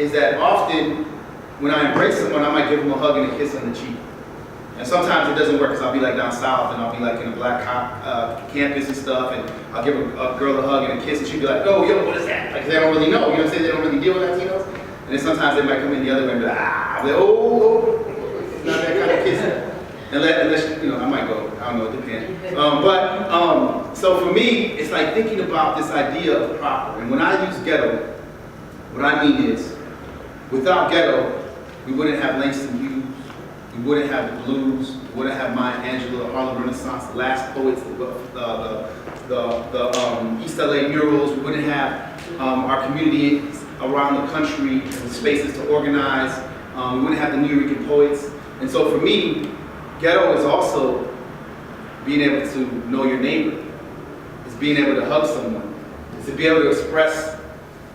is that often when I embrace someone, I might give them a hug and a kiss on the cheek. And sometimes it doesn't work because I'll be like down south and I'll be like in a black campus and stuff, and I'll give a girl a hug and a kiss and she'll be like, oh, yo, what is that? Like, they don't really know, you know what I'm saying? They don't really deal with Latinos. And then sometimes they might come in the other way and be like, I'll be like, oh, it's not that kind of kissing. Unless, you know, I might go, I don't know, it depends. So for me, it's like thinking about this idea of proper. And when I use ghetto, what I mean is, without ghetto, we wouldn't have Langston Hughes, we wouldn't have the blues, we wouldn't have Maya Angelou, Harlem Renaissance, the last poets, the East LA murals, we wouldn't have our community around the country, spaces to organize, we wouldn't have the New York poets. And so for me, ghetto is also being able to know your neighbor. It's being able to hug someone. It's to be able to express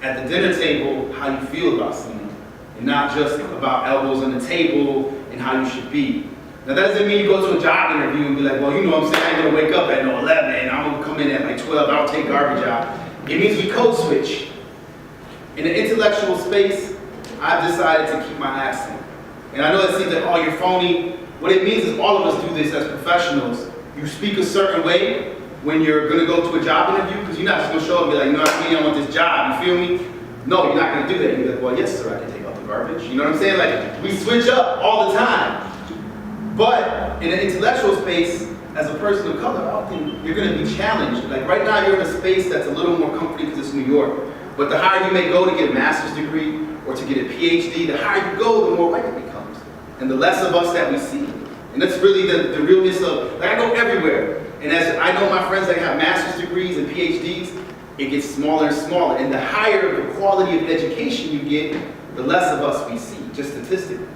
at the dinner table how you feel about someone, and not just about elbows on the table and how you should be. Now that doesn't mean you go to a job interview and be like, well, you know what I'm saying, I ain't gonna wake up at 11 and I'm gonna come in at like 12, I don't take garbage out. It means we code switch. In the intellectual space, I've decided to keep my accent. And I know it seems like, oh, you're phony. What it means is all of us do this as professionals. You speak a certain way when you're gonna go to a job interview, because you're not just gonna show up and be like, you know what I mean, I want this job, you feel me? No, you're not gonna do that. You're like, well, yes, sir, I can take out the garbage. You know what I'm saying? Like, we switch up all the time. But in an intellectual space, as a person of color, I don't think you're gonna be challenged. Like right now, you're in a space that's a little more comfortable because it's New York. But the higher you may go to get a master's degree or to get a PhD, the higher you go, the more white it becomes. And the less of us that we see. And that's really the realness of, like I go everywhere. And as I know my friends that have master's degrees and PhDs, it gets smaller and smaller. And the higher the quality of education you get, the less of us we see, just statistically.